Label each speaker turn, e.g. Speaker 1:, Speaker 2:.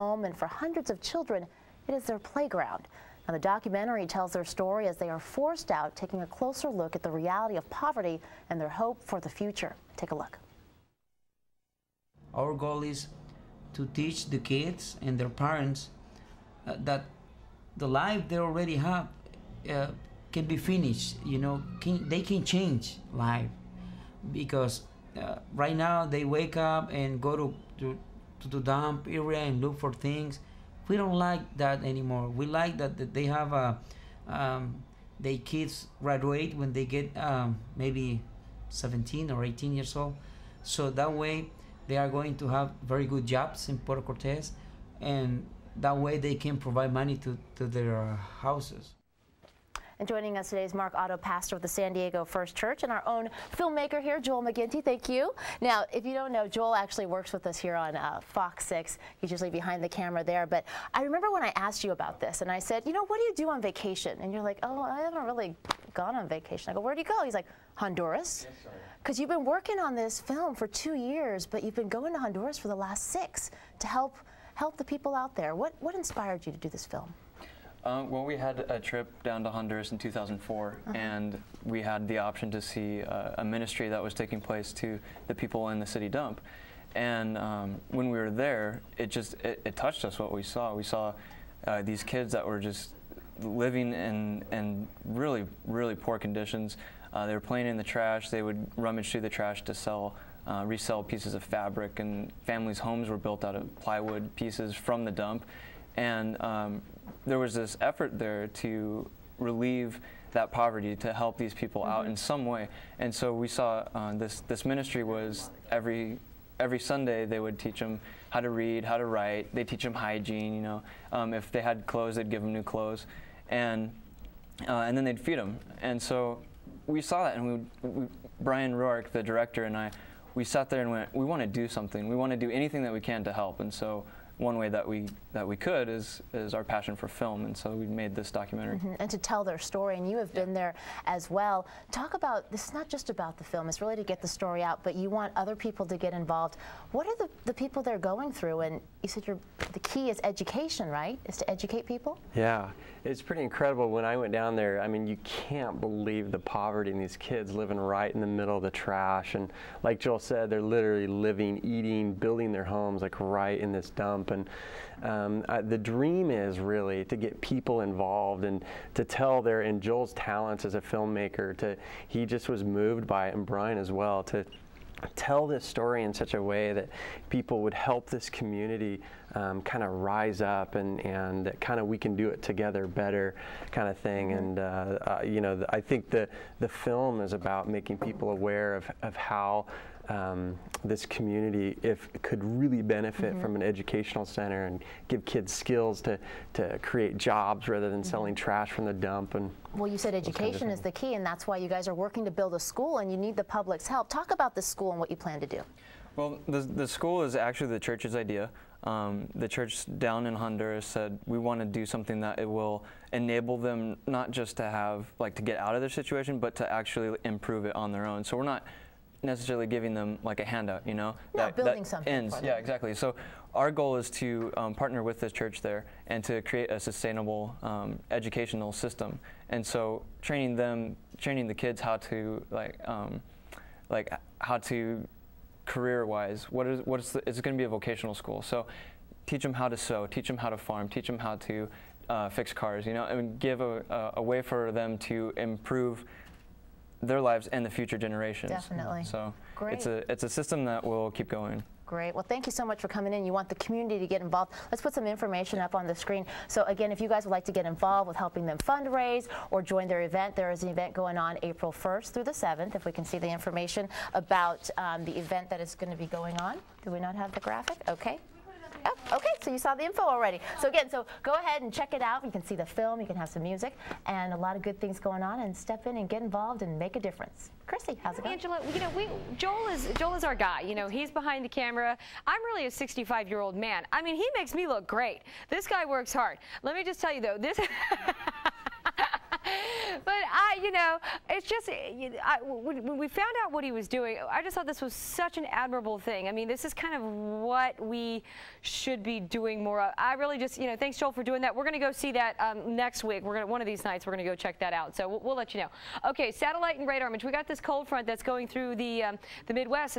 Speaker 1: home, and for hundreds of children, it is their playground. Now, the documentary tells their story as they are forced out, taking a closer look at the reality of poverty and their hope for the future. Take a look.
Speaker 2: Our goal is to teach the kids and their parents that the life they already have can be finished. You know, they can change life, because right now they wake up and go to the dump area and look for things. We don't like that anymore. We like that they have their kids graduate when they get maybe 17 or 18 years old. So that way they are going to have very good jobs in Puerto Cortez, and that way they can provide money to their houses.
Speaker 1: And joining us today is Mark Otto, pastor of the San Diego First Church, and our own filmmaker here, Joel McGinty. Thank you. Now, if you don't know, Joel actually works with us here on Fox 6. He's usually behind the camera there. But I remember when I asked you about this, and I said, you know, what do you do on vacation? And you're like, oh, I haven't really gone on vacation. I go, where'd you go? He's like, Honduras. Because you've been working on this film for 2 years, but you've been going to Honduras for the last 6 to help the people out there. What inspired you to do this film?
Speaker 3: Well, we had a trip down to Honduras in 2004, and we had the option to see a ministry that was taking place to the people in the city dump. And when we were there, it touched us what we saw. We saw these kids that were just living in really, really poor conditions. They were playing in the trash. They would rummage through the trash to resell pieces of fabric, and families' homes were built out of plywood pieces from the dump. And there was this effort there to relieve that poverty, to help these people out in some way. And so we saw this ministry was every Sunday they would teach them how to read, how to write. They teach them hygiene. You know, if they had clothes, they'd give them new clothes, and then they'd feed them. And so we saw that, and Brian Rourke, the director, and I, we sat there and went, we want to do something. We want to do anything that we can to help. And so one way that we could is our passion for film, and so we made this documentary.
Speaker 1: And to tell their story, and you have been there as well. Talk about, this is not just about the film, it's really to get the story out, but you want other people to get involved. What are the people they're going through? And you said the key is education, right? Is to educate people?
Speaker 4: Yeah, it's pretty incredible. When I went down there, I mean, you can't believe the poverty in these kids living right in the middle of the trash. And like Joel said, they're literally living, eating, building their homes like right in this dump. And the dream is really to get people involved and to tell and Joel's talents as a filmmaker, he just was moved by it, and Brian as well, to tell this story in such a way that people would help this community kind of rise up, and that kind of we can do it together better kind of thing. And you know, I think the film is about making people aware of how this community could really benefit from an educational center and give kids skills to create jobs rather than selling trash from the dump. And
Speaker 1: well, you said education is the key, and that's why you guys are working to build a school, and you need the public's help. Talk about the school and what you plan to do.
Speaker 3: Well, the school is actually the church's idea. The church down in Honduras said we want to do something that it will enable them not just to have to get out of their situation, but to actually improve it on their own. So we're not necessarily giving them like a handout, you know,
Speaker 1: building something
Speaker 3: ends.
Speaker 1: for them.
Speaker 3: Yeah, exactly. So our goal is to partner with the church there and to create a sustainable educational system. And so training the kids how to how to career-wise, it's going to be a vocational school. So teach them how to sew, teach them how to farm, teach them how to fix cars, you know, and give a way for them to improve their lives and the future generations.
Speaker 1: Definitely.
Speaker 3: So
Speaker 1: great.
Speaker 3: It's a system that will keep going.
Speaker 1: Great. Well, thank you so much for coming in. You want the community to get involved. Let's put some information up on the screen. So again, if you guys would like to get involved with helping them fundraise or join their event, there is an event going on April 1st through the 7th. If we can see the information about the event that is going to be going on. Do we not have the graphic? Okay. Oh, okay, so you saw the info already. So again, go ahead and check it out. You can see the film, you can have some music, and a lot of good things going on, and step in and get involved and make a difference. Chrissy, how's it going?
Speaker 5: Angela, you know, Joel is our guy. You know, he's behind the camera. I'm really a 65-year-old man. I mean, he makes me look great. This guy works hard. Let me just tell you, though, this... But you know, it's just, when we found out what he was doing, I just thought this was such an admirable thing. I mean, this is kind of what we should be doing more of. I really just, you know, thanks, Joel, for doing that. We're going to go see that next week. One of these nights, we're going to go check that out. So we'll let you know. Okay, satellite and radar image. We got this cold front that's going through the Midwest.